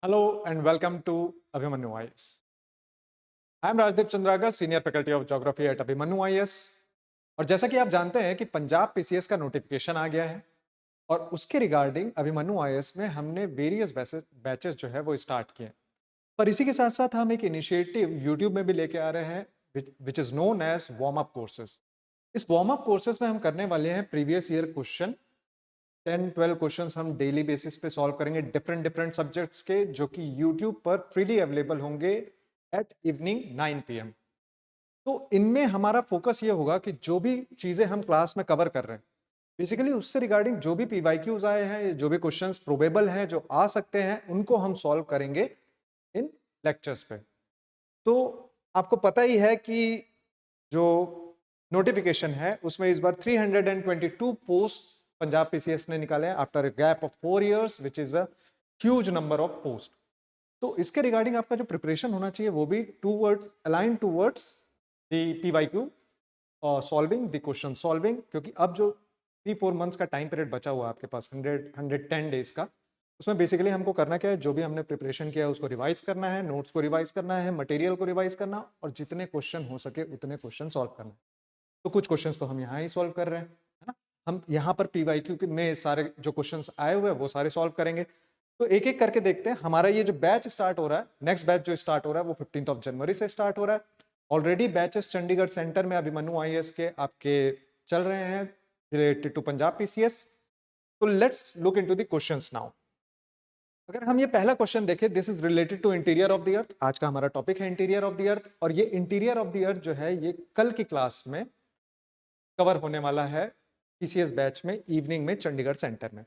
Hello and welcome to Abhimanyu IAS. I am Rajdeep Chandragar, Senior Faculty of Geography at Abhimanyu IAS. और जैसा कि आप जानते हैं कि पंजाब पीसीएस का नोटिफिकेशन आ गया है और उसके रिगार्डिंग अभिमन्यु आईएएस में हमने वेरियस बैचेस जो है वो स्टार्ट किए हैं। पर इसी के साथ साथ हम एक इनिशिएटिव यूट्यूब में भी लेके आ रहे हैं which is known as warm up courses. इस वार्म अप कोर्सेज में हम करने वाले हैं प्रीवियस ईयर क्वेश्चन 10-12 क्वेश्चंस हम डेली बेसिस पे सॉल्व करेंगे डिफरेंट डिफरेंट सब्जेक्ट्स के, जो कि यूट्यूब पर फ्रीली अवेलेबल होंगे एट इवनिंग 9 PM। तो इनमें हमारा फोकस ये होगा कि जो भी चीजें हम क्लास में कवर कर रहे हैं बेसिकली उससे रिगार्डिंग जो भी पीवाईक्यूज आए हैं, जो भी क्वेश्चंस प्रोबेबल हैं, जो आ सकते हैं, उनको हम सॉल्व करेंगे इन लेक्चर्स पे। तो आपको पता ही है कि जो नोटिफिकेशन है उसमें इस बार 322 पोस्ट पंजाब पीसीएस ने निकाले हैं after a gap of 4 years which is a huge number of post. तो इसके रिगार्डिंग आपका जो प्रिपरेशन होना चाहिए वो भी towards align towards the PYQ solving the question solving, क्योंकि अब जो 3-4 मंथ्स का टाइम पीरियड बचा हुआ है आपके पास 110 डेज का, उसमें बेसिकली हमको करना क्या है, जो भी हमने प्रिपरेशन किया है उसको रिवाइज करना है, नोट्स को रिवाइज करना है, मटेरियल को रिवाइज करना और जितने क्वेश्चन हो सके उतने क्वेश्चन सॉल्व करना है। तो कुछ क्वेश्चंस तो हम यहाँ ही सॉल्व कर रहे हैं, है ना। हम यहाँ पर पीवाईक्यू में सारे जो क्वेश्चंस आए हुए हैं वो सारे सॉल्व करेंगे। तो एक एक करके देखते हैं। हमारा ये जो बैच स्टार्ट हो रहा है, नेक्स्ट बैच जो स्टार्ट हो रहा है वो 15 जनवरी से स्टार्ट हो रहा है। ऑलरेडी बैचेस चंडीगढ़ सेंटर में अभिमन्यु आईएएस के आपके चल रहे हैं रिलेटेड टू पंजाब पीसीएस। तो let's look into the questions now. अगर हम ये पहला क्वेश्चन देखें, this is related to interior of the अर्थ। आज का हमारा टॉपिक है इंटीरियर ऑफ द अर्थ, और ये इंटीरियर ऑफ द अर्थ जो है ये कल की क्लास में कवर होने वाला है पीसीएस बैच में इवनिंग में चंडीगढ़ सेंटर में।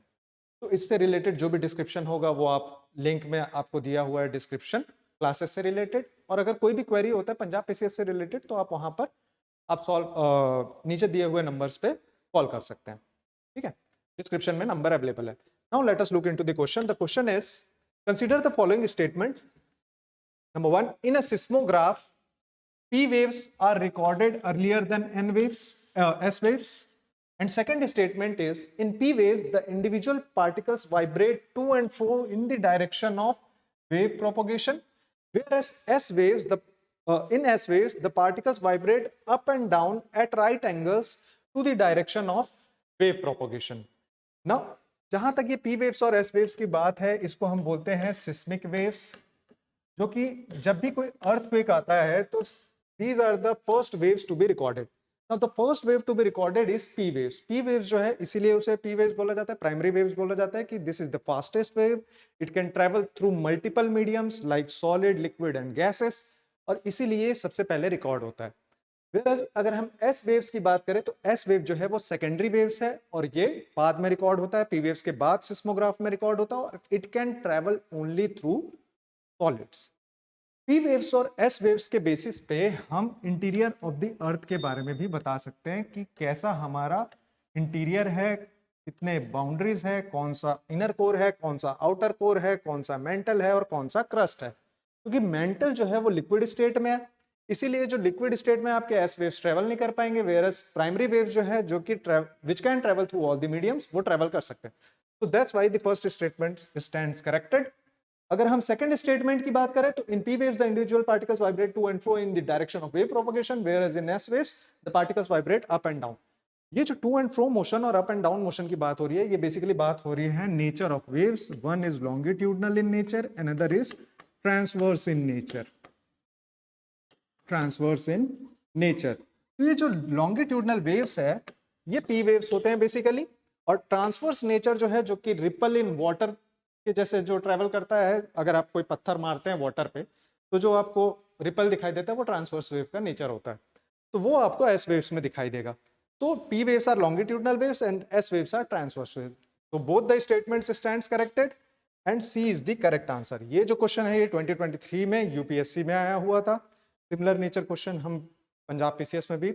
तो इससे रिलेटेड जो भी डिस्क्रिप्शन होगा वो आप लिंक में आपको दिया हुआ है डिस्क्रिप्शन क्लासेस से रिलेटेड। और अगर कोई भी क्वेरी होता है पंजाब पीसीएस से रिलेटेड तो आप वहां पर आप सॉल्व नीचे दिए हुए नंबर्स पे कॉल कर सकते हैं, ठीक है। डिस्क्रिप्शन में नंबर अवेलेबल है। Now let us look into the question. The question is consider the following statement. Number 1, in a seismograph P waves are recorded earlier than N waves, S waves. And second statement is, in P waves, the individual particles vibrate to and fro in the direction of wave propagation, whereas in S waves, the particles vibrate up and down at right angles to the direction of wave propagation. Now, जहां तक ये P waves और S waves की बात है, इसको हम बोलते हैं सिस्मिक वेव्स, जो कि जब भी कोई अर्थक्वेक आता है तो these are the first waves to be recorded. Now the first wave to be recorded is P waves. P waves जो है इसीलिए उसे P waves बोला जाता है, प्राइमरी वेव्स बोला जाता है कि this is the fastest wave. It can travel through multiple mediums like solid, liquid and gases, और इसीलिए सबसे पहले रिकॉर्ड होता है। Whereas अगर हम S waves की बात करें तो S wave जो है वो सेकेंडरी वेव्स है और ये बाद में रिकॉर्ड होता है, P waves के बाद सिस्मोग्राफ में रिकॉर्ड होता है, और it can travel only through solids. P waves और एस वेव्स के बेसिस पे हम इंटीरियर ऑफ द अर्थ के बारे में भी बता सकते हैं कि कैसा हमारा इंटीरियर है, कितने बाउंड्रीज है, कौन सा इनर कोर है, कौन सा आउटर कोर है, कौन सा मेंटल है और कौन सा क्रस्ट है। क्योंकि मेंटल जो है वो लिक्विड स्टेट में है, इसीलिए जो लिक्विड स्टेट में आपके एस वेव्स ट्रेवल नहीं कर पाएंगे, वेयरएज प्राइमरी वेव्स जो है जो कि which can travel through all the mediums वो ट्रेवल कर सकते हैं। तो that's why the first statement stands corrected. अगर हम सेकंड स्टेटमेंट की बात करें तो in P waves the individual particles vibrate to and fro in the direction of wave propagation, whereas in S waves the particles vibrate up and down. ये जो to and fro motion और up and down motion की बात हो रही है, ये basically बात हो रही है nature of waves. One is longitudinal in nature, another is transverse in nature. Transverse in nature. तो ये जो लॉन्गिट्यूडनल वेव्स है ये पी वेव्स होते हैं बेसिकली, और ट्रांसवर्स नेचर जो है जो कि रिपल इन वाटर के जैसे जो ट्रेवल करता है। अगर आप कोई पत्थर मारते हैं वाटर पे तो जो आपको रिपल दिखाई देता है वो ट्रांसवर्स वेव का नेचर होता है, तो वो आपको एस वेव्स में दिखाई देगा। तो P waves are longitudinal waves and S waves are transverse waves. तो both the statements stands corrected and C is the correct answer. ये जो क्वेश्चन है ये 2023 में यूपीएससी में आया हुआ था। सिमिलर नेचर क्वेश्चन हम पंजाब पीसीएस में भी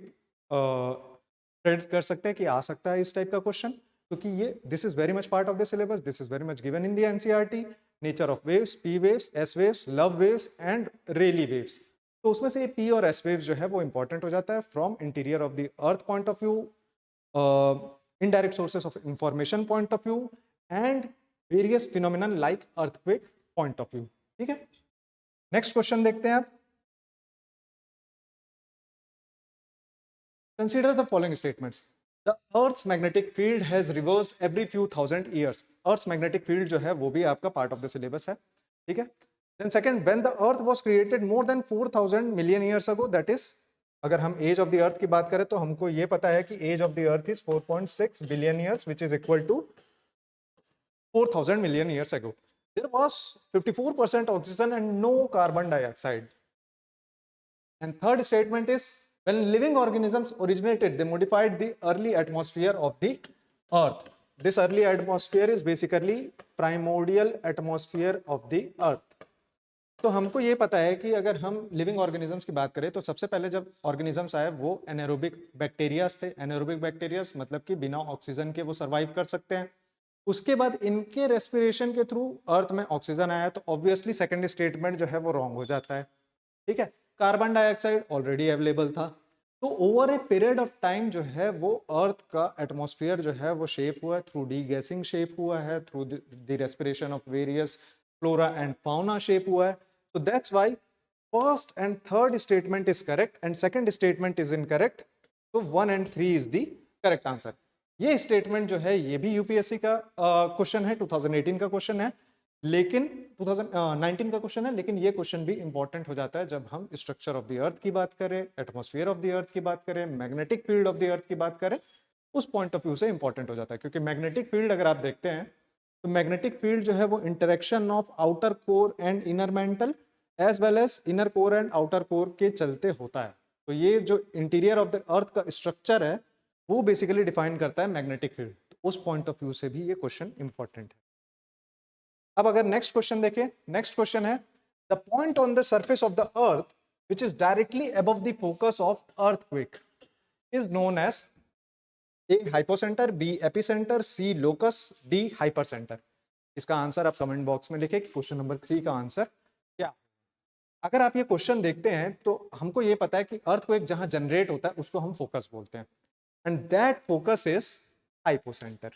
प्रेडिक्ट कर सकते हैं कि आ सकता है इस टाइप का क्वेश्चन, क्योंकि ये this is very much part of the syllabus, this is very much given in the NCERT. Nature of waves, P waves, S waves, Love waves and Rayleigh waves. तो उसमें से पी और S waves जो है वो important हो जाता है from interior of the earth point of view, indirect sources of information point of view and various phenomenon like earthquake point of view। ठीक है, नेक्स्ट क्वेश्चन देखते हैं आप। Consider the following statements. The earth's magnetic field has reversed every few thousand years. Earth's magnetic field जो है वो भी आपका पार्ट ऑफ द सिलेबस है, ठीक है। Then second, when the earth was created more than 4000 million years ago, that is, अगर हम एज ऑफ द अर्थ की बात करें तो हमको ये पता है कि age of the earth is 4.6 billion years which is equal to 4000 million years ago. There was 54% oxygen and no carbon dioxide. And third statement is, when living organisms originated, they modified the early atmosphere of the earth. This early atmosphere is basically primordial atmosphere of the earth. तो हमको ये पता है कि अगर हम living organisms की बात करें तो सबसे पहले जब ऑर्गेनिजम्स आए वो एनारोबिक बैक्टीरियाज थे। एनारोबिक बैक्टीरियाज मतलब कि बिना ऑक्सीजन के वो सर्वाइव कर सकते हैं। उसके बाद इनके रेस्पिरेशन के थ्रू अर्थ में ऑक्सीजन आया, तो ऑब्वियसली सेकंड स्टेटमेंट जो है वो रॉन्ग हो जाता है, ठीक है। कार्बन डाइऑक्साइड ऑलरेडी अवेलेबल था। तो over a period of time जो है वो अर्थ का एटमॉस्फेयर जो है वो शेप हुआ है थ्रू डी गैसिंग, शेप हुआ है through the respiration of various flora and fauna, shape हुआ है। So that's why first and third statement is correct and second statement is incorrect. So 1 and 3 is the correct answer. ये statement जो है ये भी UPSC का question है, 2018 का क्वेश्चन है, लेकिन 2019 का क्वेश्चन है, लेकिन ये क्वेश्चन भी इंपॉर्टेंट हो जाता है जब हम स्ट्रक्चर ऑफ द अर्थ की बात करें, एटमॉस्फेयर ऑफ द अर्थ की बात करें, मैग्नेटिक फील्ड ऑफ द अर्थ की बात करें, उस पॉइंट ऑफ व्यू से इंपॉर्टेंट हो जाता है। क्योंकि मैग्नेटिक फील्ड अगर आप देखते हैं तो मैग्नेटिक फील्ड जो है वो interaction of outer core and inner mantle as well as inner core and outer core के चलते होता है। तो ये जो इंटीरियर ऑफ द अर्थ का स्ट्रक्चर है वो बेसिकली डिफाइन करता है मैग्नेटिक फील्ड। तो उस पॉइंट ऑफ व्यू से भी ये क्वेश्चन इंपॉर्टेंट है। अब अगर नेक्स्ट क्वेश्चन देखें, नेक्स्ट क्वेश्चन है, the point on the surface of the earth which is directly above the focus of earthquake is known as a hypocentre, B epicentre, C locus, D hypercentre. इसका answer आप comment box में लिखें कि question number 3 का answer क्या। अगर आप ये क्वेश्चन देखते हैं तो हमको ये पता है कि अर्थक्वेक जहां जनरेट होता है उसको हम फोकस बोलते हैं and that focus is hypocentre.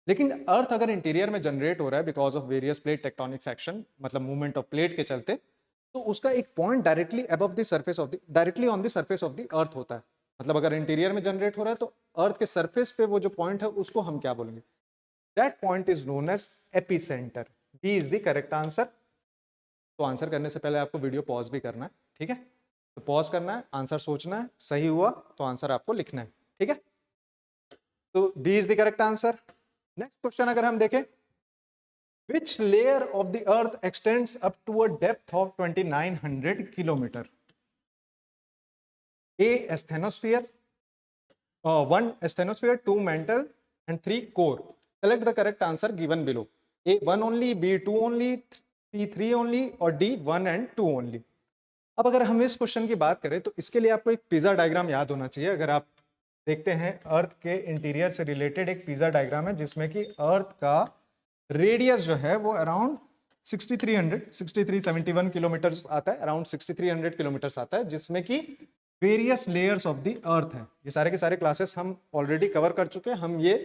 लेकिन अर्थ अगर इंटीरियर में जनरेट हो रहा है because of various plate tectonic section, मतलब मूवमेंट ऑफ प्लेट के चलते, तो उसका एक point directly above the surface of the, directly on the surface of the अर्थ होता है। मतलब अगर इंटीरियर में जनरेट हो रहा है तो अर्थ के सरफेस पे वो जो पॉइंट है उसको हम क्या बोलेंगे, that point is known as epicentre. B is the correct answer. तो आंसर करने से पहले आपको वीडियो पॉज भी करना है, ठीक है। तो पॉज करना है, आंसर सोचना है, सही हुआ तो आंसर आपको लिखना है, ठीक है। तो B is the correct answer. Next question अगर हम देखें, which layer of the earth extends up to a depth of 2900 kilometer? A asthenosphere, 1 asthenosphere, 2 mantle and 3 core. Select the correct answer given below. A 1 only, B 2 only, C 3 only और D 1 and 2 only. अब अगर हम इस question की बात करें तो इसके लिए आपको एक पिज्जा डायग्राम याद होना चाहिए। अगर आप देखते हैं अर्थ के इंटीरियर से रिलेटेड एक पिज्जा डायग्राम है जिसमें कि अर्थ का रेडियस जो है वो अराउंड 6371 किलोमीटर आता है, अराउंड 6300 किलोमीटर आता है, जिसमें कि वेरियस लेयर्स ऑफ द अर्थ है। ये सारे के सारे क्लासेस हम ऑलरेडी कवर कर चुके हैं, हम ये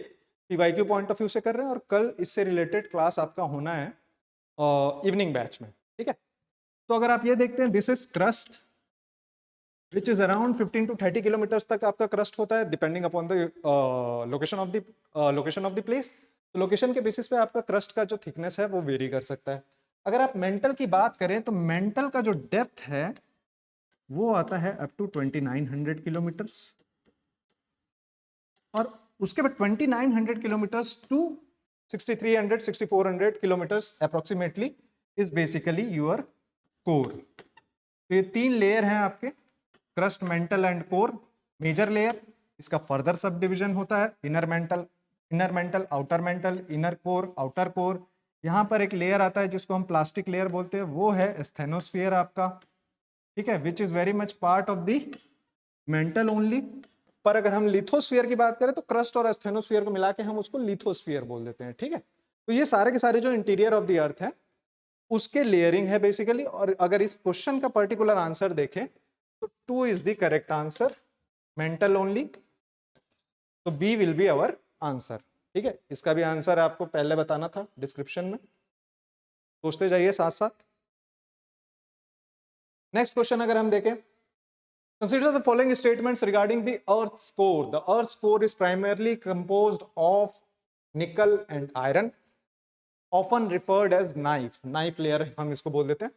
पीवाईक्यू पॉइंट ऑफ व्यू से कर रहे हैं और कल इससे रिलेटेड क्लास आपका होना है इवनिंग बैच में, ठीक है। तो अगर आप ये देखते हैं, this is crust which is around 15 to 30 kilometres तक आपका क्रस्ट होता है depending upon the location of the place. तो लोकेशन के बेसिस पे आपका क्रस्ट का जो थिकनेस है वो वेरी कर सकता है। अगर आप मेंटल की बात करें तो मेंटल का जो डेप्थ है वो आता है अप टू 2900 किलोमीटर्स और उसके बाद 2900 kilometres to 6300 6400 kilometres approximately is basically your core. तो ये 3 लेयर हैं आपके, crust, mantle and core. Major layer, इसका फर्दर सब डिविजन होता है, inner mantle, outer mantle, inner core, outer core. यहाँ पर एक लेयर आता है जिसको हम प्लास्टिक लेयर बोलते हैं, वो है स्टेनोस्फीयर आपका, ठीक है, which is very much part of the mental only. पर अगर हम लिथोस्फीयर की बात करें तो क्रस्ट और स्टेनोस्फीयर को मिला के हम उसको लिथोस्फीयर बोल देते हैं, ठीक है। तो ये सारे के सारे जो इंटीरियर ऑफ द अर्थ है उसके लेयरिंग है बेसिकली। और अगर इस क्वेश्चन का पर्टिकुलर आंसर देखें तो 2 is the correct answer, mantle only. तो B will be our answer, ठीक है। इसका भी आंसर आपको पहले बताना था डिस्क्रिप्शन में। सोचते जाइए साथ साथ। नेक्स्ट क्वेश्चन अगर हम देखें, consider the following statements regarding the earth's core. The earth's core is primarily composed of nickel and iron, often referred as knife layer हम इसको बोल देते हैं।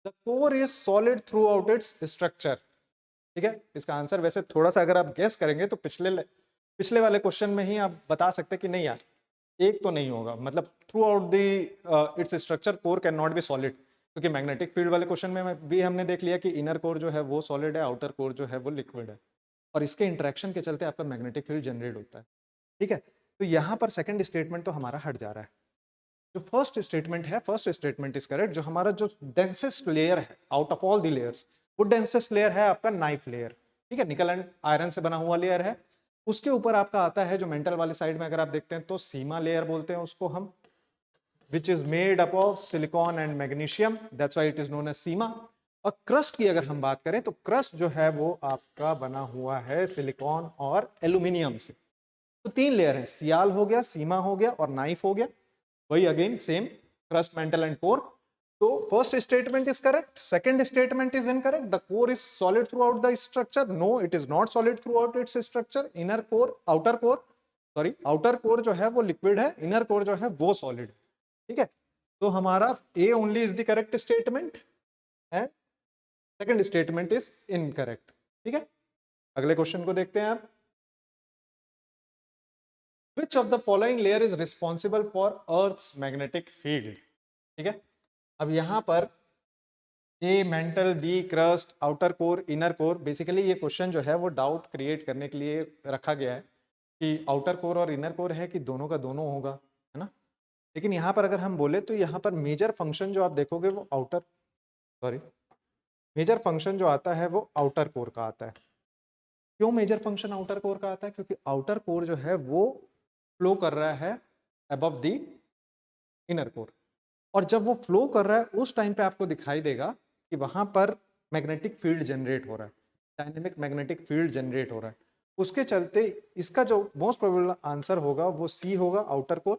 The core is solid throughout its structure। ठीक है, इसका आंसर वैसे थोड़ा सा अगर आप गेस करेंगे तो पिछले वाले क्वेश्चन में ही आप बता सकते कि नहीं यार, एक तो नहीं होगा, मतलब through out the its structure core can not be solid, क्योंकि मैग्नेटिक फील्ड वाले क्वेश्चन में भी हमने देख लिया कि इनर कोर जो है वो सॉलिड है, आउटर कोर जो है वो लिक्विड है, और इसके इंटरेक्शन के चलते आपका मैग्नेटिक फील्ड जनरेट होता है। ठीक है, तो यहाँ पर सेकंड स्टेटमेंट तो हमारा हट जा रहा है। जो फर्स्ट स्टेटमेंट है, फर्स्ट स्टेटमेंट इज करेक्ट। जो हमारा जो डेंसेस्ट लेयर है out of all the layers, वो डेंसेस्ट लेयर है आपका नाइफ लेयर। ठीक है, निकल एंड आयरन से बना हुआ लेयर है। उसके ऊपर आपका आता है जो मेंटल वाले साइड में अगर आप देखते हैं तो सीमा लेयर बोलते हैं उसको हम, which is made up of silicon and magnesium, that's why it is known as सीमा। और क्रस्ट की अगर हम बात करें तो क्रस्ट जो है वो आपका बना हुआ है सिलिकॉन और एल्यूमिनियम से। तो तीन लेयर है, सियाल हो गया, सीमा हो गया और नाइफ हो गया। वही again same crust, mantle and core. तो first statement is correct, second statement is incorrect. The core is solid throughout the structure, no it is not solid throughout its structure. Inner core, outer core, sorry outer core जो है वो liquid है, inner core जो है वो solid. ठीक है, तो हमारा A only is the correct statement and second statement is incorrect. ठीक है, अगले क्वेश्चन को देखते हैं आप। Which of the following layer is responsible for Earth's magnetic field? ठीक है, अब यहां पर A mantle, B crust, outer core, inner core. Basically ये क्वेश्चन जो है वो डाउट क्रिएट करने के लिए रखा गया है कि आउटर कोर और इनर कोर है कि दोनों का दोनों होगा, है ना। लेकिन यहाँ पर अगर हम बोले तो यहाँ पर मेजर फंक्शन जो आप देखोगे वो मेजर फंक्शन जो आता है वो आउटर कोर का आता है। क्यों मेजर फंक्शन आउटर कोर का आता है? क्योंकि आउटर कोर जो है वो फ्लो कर रहा है अबव द इनर कोर, और जब वो फ्लो कर रहा है उस टाइम पे आपको दिखाई देगा कि वहां पर मैग्नेटिक फील्ड जनरेट हो रहा है, डायनेमिक मैग्नेटिक फील्ड जनरेट हो रहा है। उसके चलते इसका जो मोस्ट प्रोबेबल आंसर होगा वो सी होगा, आउटर कोर।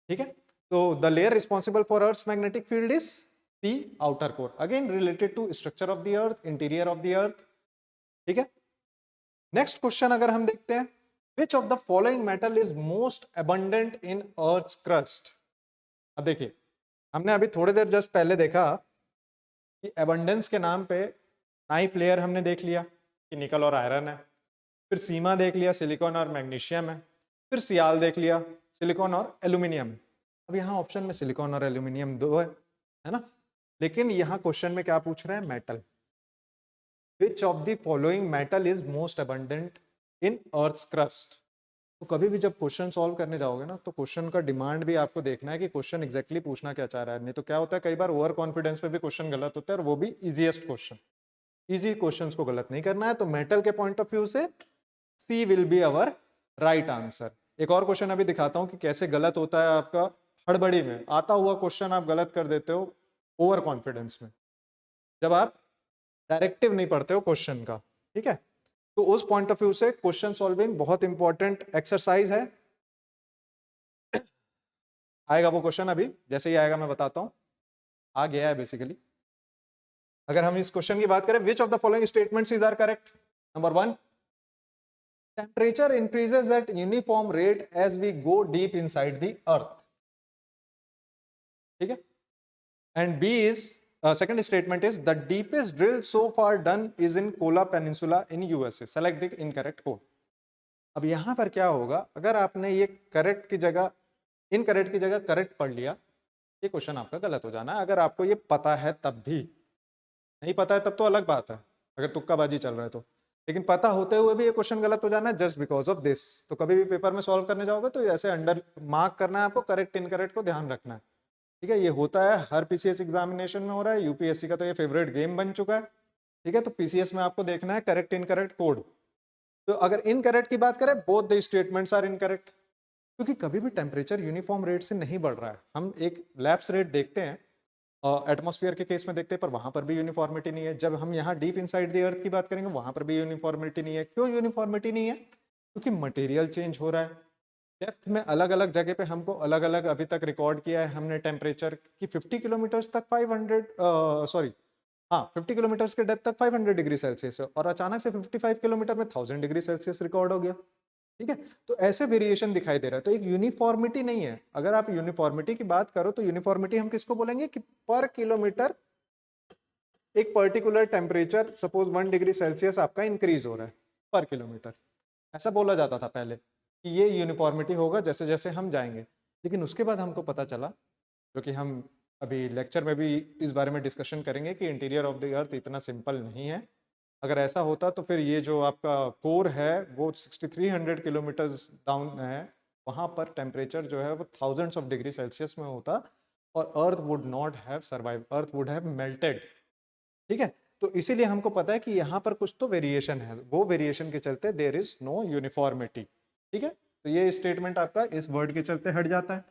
ठीक है, तो the layer responsible for earth's magnetic field is C, outer core, again related to structure of the earth, interior of the earth. ठीक है, नेक्स्ट क्वेश्चन अगर हम देखते हैं, which of the following metal is most abundant in earth's crust? अब देखिए, हमने अभी थोड़ी देर जस्ट पहले देखा कि abundance के नाम पे नाइफ लेयर हमने देख लिया कि निकल और आयरन है, फिर सीमा देख लिया सिलिकॉन और मैग्नीशियम है, फिर सियाल देख लिया सिलिकॉन और एल्यूमिनियम है। अब यहाँ ऑप्शन में सिलिकॉन और एल्यूमिनियम दो है ना, लेकिन यहाँ क्वेश्चन में क्या पूछ रहे हैं? Metal. Which of the following metal is most abundant in Earth's crust? तो कभी भी जब क्वेश्चन सॉल्व करने जाओगे ना तो क्वेश्चन का डिमांड भी आपको देखना है कि क्वेश्चन एग्जैक्टली पूछना क्या चाह रहा है। नहीं तो क्या होता है, कई बार ओवर कॉन्फिडेंस पे भी क्वेश्चन गलत होता है, और वो भी इजीएस्ट क्वेश्चन। इजी क्वेश्चंस को गलत नहीं करना है, तो मेटल के पॉइंट ऑफ व्यू से C will be our right answer. एक और क्वेश्चन अभी दिखाता हूँ कि कैसे गलत होता है आपका हड़बड़ी में आता हुआ क्वेश्चन आप गलत कर देते हो ओवर कॉन्फिडेंस में, जब आप डायरेक्टिव नहीं पढ़ते हो क्वेश्चन का। ठीक है, तो उस पॉइंट ऑफ व्यू से क्वेश्चन सॉल्विंग बहुत इंपॉर्टेंट एक्सरसाइज है। आएगा वो क्वेश्चन, अभी जैसे ही आएगा मैं बताता हूं, आ गया है बेसिकली। अगर हम इस क्वेश्चन की बात करें, which of the following statements is are correct? Number 1, temperature increases at uniform rate as we go deep inside the earth. ठीक है, and B is second statement is the deepest drill so far done is in Kola Peninsula in USA. Select the incorrect code. अब यहां पर क्या होगा, अगर आपने ये करेक्ट की जगह इनकरेक्ट की जगह करेक्ट पढ़ लिया, ये क्वेश्चन आपका गलत हो जाना है। अगर आपको ये पता है तब भी, नहीं पता है तब तो अलग बात है, अगर तुक्काबाजी चल रहा है तो। लेकिन पता होते हुए भी ये क्वेश्चन गलत हो जाना है जस्ट बिकॉज ऑफ दिस। तो कभी भी पेपर में सॉल्व करने जाओगे तो ऐसे अंडर मार्क करना है आपको, करेक्ट इनकरेक्ट को ध्यान रखना है। ठीक है, ये होता है हर पीसीएस एग्जामिनेशन में हो रहा है, यूपीएससी का तो ये फेवरेट गेम बन चुका है। ठीक है, तो पीसीएस में आपको देखना है करेक्ट इनकरेक्ट कोड। तो अगर इनकरेक्ट की बात करें, both the statements are incorrect, क्योंकि कभी भी टेम्परेचर यूनिफॉर्म रेट से नहीं बढ़ रहा है। हम एक लैप्स रेट देखते हैं, एटमॉस्फेयर के केस में देखते हैं, पर वहां पर भी यूनिफॉर्मिटी नहीं है। जब हम यहाँ डीप इनसाइड द अर्थ की बात करेंगे, वहां पर भी यूनिफॉर्मिटी नहीं है। क्यों यूनिफॉर्मिटी नहीं है? क्योंकि मटेरियल चेंज हो रहा है। डेप्थ में अलग अलग जगह पे हमको अलग अलग अभी तक रिकॉर्ड किया है हमने टेम्परेचर की 50 किलोमीटर्स तक 500 सॉरी हाँ 50 किलोमीटर्स के डेप्थ तक 500 डिग्री सेल्सियस है और अचानक से 55 किलोमीटर में 1000 डिग्री सेल्सियस रिकॉर्ड हो गया। ठीक है, तो ऐसे वेरिएशन दिखाई दे रहा है, तो एक यूनिफॉर्मिटी नहीं है। अगर आप यूनिफॉर्मिटी की बात करो तो यूनिफॉर्मिटी हम किसको बोलेंगे कि पर किलोमीटर एक particular temperature suppose 1 degree Celsius आपका इंक्रीज हो रहा है पर किलोमीटर, ऐसा बोला जाता था पहले कि ये यूनिफॉर्मिटी होगा जैसे जैसे हम जाएंगे। लेकिन उसके बाद हमको पता चला, जो कि हम अभी लेक्चर में भी इस बारे में डिस्कशन करेंगे, कि इंटीरियर ऑफ द अर्थ इतना सिंपल नहीं है। अगर ऐसा होता तो फिर ये जो आपका कोर है वो 6300 किलोमीटर्स डाउन है, वहाँ पर टेम्परेचर जो है वो थाउजेंड्स ऑफ डिग्री सेल्सियस में होता और अर्थ would not have survive, earth would have melted. ठीक है, तो इसीलिए हमको पता है कि यहाँ पर कुछ तो वेरिएशन है, वो वेरिएशन के चलते देर इज नो यूनिफॉर्मिटी। ठीक है, तो ये स्टेटमेंट आपका इस वर्ड के चलते हट जाता है।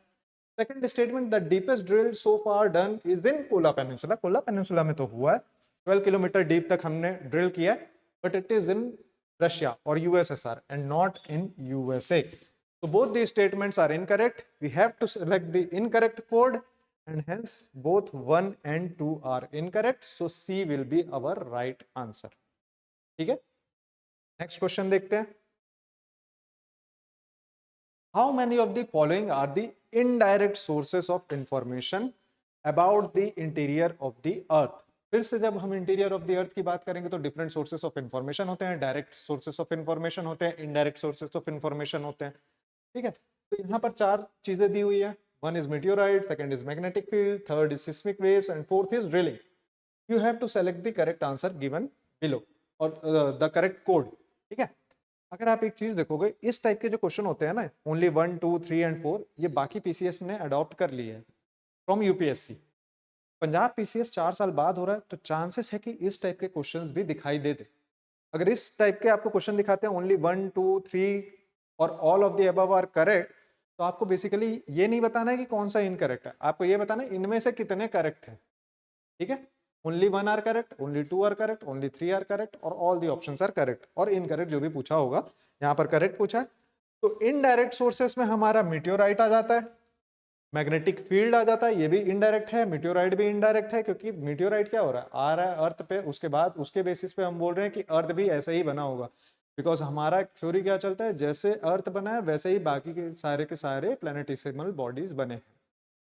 Second statement, the deepest drill so far done is in Kola peninsula. Kola peninsula में तो हुआ है, 12 किलोमीटर डीप तक हमने ड्रिल किया, but it is in Russia और USSR and not in USA. तो both the statements are incorrect, we have to select the incorrect code and hence both 1 and 2 are incorrect, so C will be our right answer। ठीक है, next question देखते हैं। How many of the following are the indirect sources of information about the interior of the earth? फिर से जब हम interior of the अर्थ की बात करेंगे तो डिफरेंट सोर्सेस ऑफ इंफॉर्मेशन होते हैं, डायरेक्ट सोर्सेस ऑफ इंफॉर्मेशन होते हैं, इनडायरेक्ट सोर्सेस ऑफ इंफॉर्मेशन होते हैं। ठीक है, तो यहाँ पर चार चीजें दी हुई है, one is meteorite, second is magnetic field, third is seismic waves and fourth is drilling। you have to select the correct answer given below और the correct code। ठीक है, अगर आप एक चीज देखोगे, इस टाइप के जो क्वेश्चन होते हैं ना, ओनली 1 2 3 एंड 4, ये बाकी पीसीएस ने अडॉप्ट कर लिए है फ्रॉम यूपीएससी। पंजाब पीसीएस 4 साल बाद हो रहा है, तो चांसेस है कि इस टाइप के क्वेश्चंस भी दिखाई दे दे। अगर इस टाइप के आपको क्वेश्चन दिखाते हैं ओनली 1 2 3 और all of the above are correct, तो आपको बेसिकली ये नहीं बताना है कि कौन सा इनकरेक्ट है, आपको ये बताना है इनमें से कितने करेक्ट है। ठीक है, only 1 are correct, only 2 are correct, only 3 are correct और all the options are correct, और इनकरेक्ट जो भी पूछा होगा यहाँ पर करेक्ट पूछा है। तो इनडायरेक्ट सोर्सेस में हमारा मीटियोराइट आ जाता है, मैग्नेटिक फील्ड आ जाता है, ये भी इनडायरेक्ट है, मीटियोराइट भी इनडायरेक्ट है, क्योंकि मीटियोराइट क्या हो रहा है, आ रहा है अर्थ पे, उसके बाद उसके बेसिस पे हम बोल रहे हैं कि अर्थ भी ऐसा ही बना होगा। बिकॉज हमारा थ्योरी क्या चलता है, जैसे अर्थ बना है वैसे ही बाकी के सारे प्लैनेटिसिमल बॉडीज बने हैं,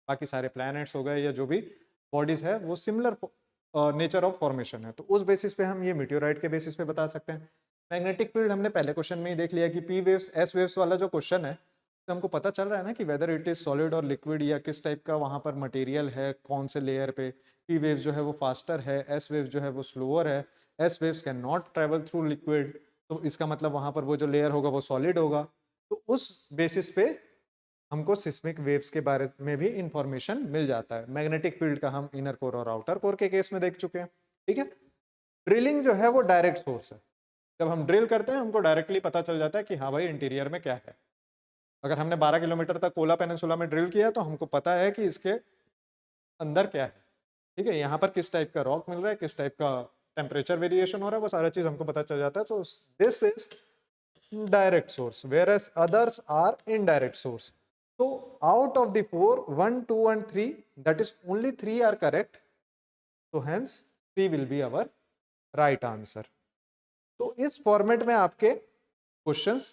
बाकी सारे प्लैनेट्स हो गए या जो भी बॉडीज है वो सिमिलर नेचर ऑफ फॉर्मेशन है, तो उस बेसिस पे हम ये मीटियोराइट के बेसिस पे बता सकते हैं। मैग्नेटिक फील्ड हमने पहले क्वेश्चन में ही देख लिया कि पी वेव्स एस वेव्स वाला जो क्वेश्चन है, तो हमको पता चल रहा है ना कि वेदर इट इज सॉलिड और लिक्विड या किस टाइप का वहाँ पर मटेरियल है, कौन से लेयर पे। पी वेव्स जो है वो फास्टर है, एस वेव्स जो है वो स्लोअर है, S waves can not travel through liquid, तो इसका मतलब वहाँ पर वो जो लेयर होगा वो सॉलिड होगा। तो उस बेसिस पे हमको सिस्मिक वेव्स के बारे में भी इंफॉर्मेशन मिल जाता है। मैग्नेटिक फील्ड का हम इनर कोर और आउटर कोर के केस में देख चुके हैं। ठीक है, ड्रिलिंग जो है वो डायरेक्ट सोर्स है, जब हम ड्रिल करते हैं हमको डायरेक्टली पता चल जाता है कि हाँ भाई इंटीरियर में क्या है। अगर हमने 12 किलोमीटर तक कोला पेनिनसुला में ड्रिल किया तो हमको पता है कि इसके अंदर क्या है। ठीक है, यहाँ पर किस टाइप का रॉक मिल रहा है, किस टाइप का टेम्परेचर वेरिएशन हो रहा है, वो सारा चीज हमको पता चल जाता है। तो this is direct source whereas others are indirect source। so out of the 4 1 2 and 3, that is only 3 are correct, so hence C will be our right answer। तो इस फॉर्मेट में आपके क्वेश्चंस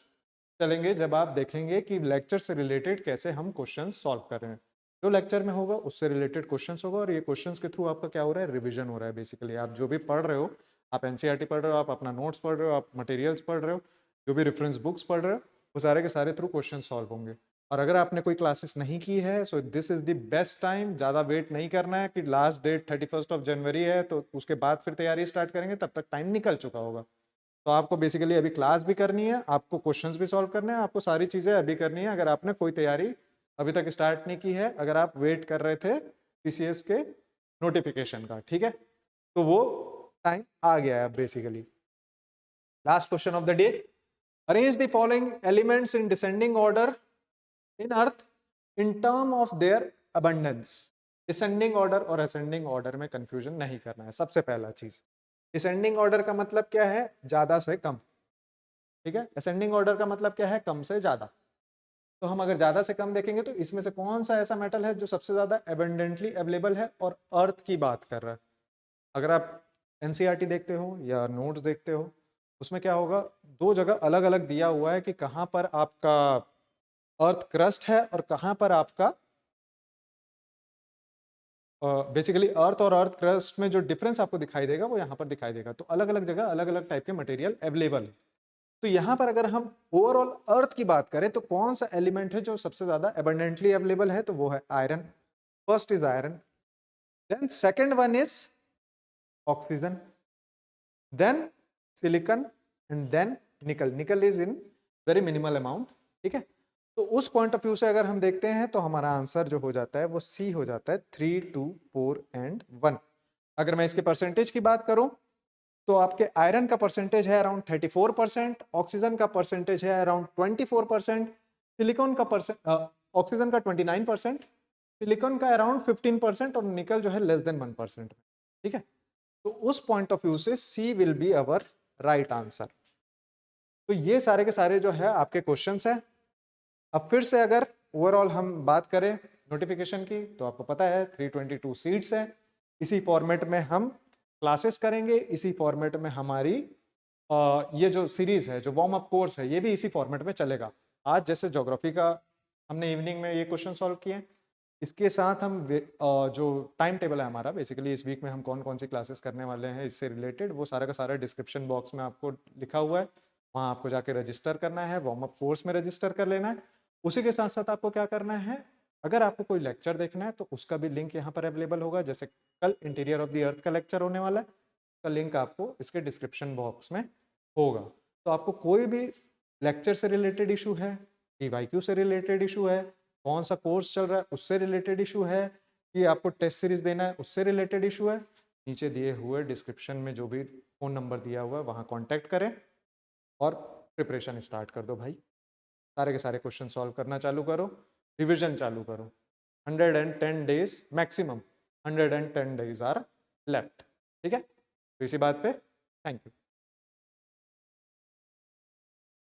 चलेंगे जब आप देखेंगे कि लेक्चर से रिलेटेड कैसे हम क्वेश्चंस सॉल्व कर रहे हैं। जो लेक्चर में होगा उससे रिलेटेड क्वेश्चंस होगा, और ये क्वेश्चंस के थ्रू आपका क्या हो रहा है, रिवीजन हो रहा है। बेसिकली आप जो भी पढ़ रहे हो, आप एनसीईआरटी पढ़ रहे हो, आप अपना नोट्स पढ़ रहे हो, आप मटेरियल्स पढ़ रहे हो, जो भी रेफरेंस बुक्स पढ़ रहे हो, वो सारे के सारे थ्रू क्वेश्चन सॉल्व होंगे। और अगर आपने कोई क्लासेस नहीं की है, so this is the best time, ज़्यादा वेट नहीं करना है कि लास्ट डेट 31 जनवरी है तो उसके बाद फिर तैयारी स्टार्ट करेंगे, तब तक टाइम निकल चुका होगा। तो आपको बेसिकली अभी क्लास भी करनी है, आपको क्वेश्चंस भी सॉल्व करने हैं, आपको सारी चीज़ें अभी करनी है। अगर आपने कोई तैयारी अभी तक स्टार्ट नहीं की है, अगर आप वेट कर रहे थे पीसीएस के नोटिफिकेशन का, ठीक है, तो वो टाइम आ गया है basically. Last question of the day, arrange the following elements in descending order in earth in term of their abundance. Descending order और असेंडिंग ऑर्डर में कंफ्यूजन नहीं करना है। सबसे पहला चीज, डिसेंडिंग ऑर्डर का मतलब क्या है, ज्यादा से कम। ठीक है, असेंडिंग ऑर्डर का मतलब क्या है, कम से ज्यादा। तो हम अगर ज़्यादा से कम देखेंगे तो इसमें से कौन सा ऐसा मेटल है जो सबसे ज़्यादा एबंडेंटली अवेलेबल है और अर्थ की बात कर रहा है। अगर आप एनसीईआरटी देखते हो या नोट्स देखते हो, उसमें क्या होगा, दो जगह अलग अलग दिया हुआ है कि कहाँ पर आपका अर्थ क्रस्ट है और कहाँ पर आपका बेसिकली अर्थ और अर्थ क्रस्ट में जो डिफरेंस आपको दिखाई देगा वो यहाँ पर दिखाई देगा। तो अलग अलग जगह अलग अलग टाइप के मटेरियल अवेलेबल है। तो यहाँ पर अगर हम ओवरऑल अर्थ की बात करें तो कौन सा एलिमेंट है जो सबसे ज्यादा एबंडेंटली अवेलेबल है, तो वो है iron. First is iron, then second one is oxygen, then silicon and then nickel. Nickel is in very minimal amount, ठीक है। तो उस पॉइंट ऑफ व्यू से अगर हम देखते हैं तो हमारा आंसर जो हो जाता है वो सी हो जाता है, 3, 2, 4 एंड 1। अगर मैं इसके परसेंटेज की बात करूं तो आपके आयरन का परसेंटेज है अराउंड 34%, ऑक्सीजन का परसेंटेज है अराउंड 24%, सिलिकॉन का ऑक्सीजन का 29%, सिलिकॉन का अराउंड 15% और निकल जो है लेस देन 1%, ठीक है। तो उस पॉइंट ऑफ व्यू से C will be our right answer. तो ये सारे के सारे जो है आपके क्वेश्चंस है। अब फिर से अगर ओवरऑल हम बात करें नोटिफिकेशन की, तो आपको पता है 322 सीट्स है। इसी फॉर्मेट में हम क्लासेस करेंगे, इसी फॉर्मेट में हमारी ये जो सीरीज है, जो वार्म अप कोर्स है, ये भी इसी फॉर्मेट में चलेगा। आज जैसे ज्योग्राफी का हमने इवनिंग में ये क्वेश्चन सॉल्व किए, इसके साथ हम जो टाइम टेबल है हमारा, बेसिकली इस वीक में हम कौन कौन सी क्लासेस करने वाले हैं इससे रिलेटेड, वो सारा का सारा डिस्क्रिप्शन बॉक्स में आपको लिखा हुआ है। वहाँ आपको जाके रजिस्टर करना है, वार्म अप कोर्स में रजिस्टर कर लेना है। उसी के साथ साथ आपको क्या करना है, अगर आपको कोई लेक्चर देखना है तो उसका भी लिंक यहाँ पर अवेलेबल होगा। जैसे कल इंटीरियर ऑफ द अर्थ का लेक्चर होने वाला है, का लिंक आपको इसके डिस्क्रिप्शन बॉक्स में होगा। तो आपको कोई भी लेक्चर से रिलेटेड इशू है, पीवाईक्यू से रिलेटेड इशू है, कौन सा कोर्स चल रहा है उससे रिलेटेड इशू है, कि आपको टेस्ट सीरीज देना है उससे रिलेटेड इशू है, नीचे दिए हुए डिस्क्रिप्शन में जो भी फ़ोन नंबर दिया हुआ है वहाँ कॉन्टैक्ट करें और प्रिपरेशन स्टार्ट कर दो भाई। सारे के सारे क्वेश्चन सॉल्व करना चालू करो, रिविजन चालू करो। 110 days maximum, 110 days are left, ठीक है। तो इसी बात पे थैंक यू।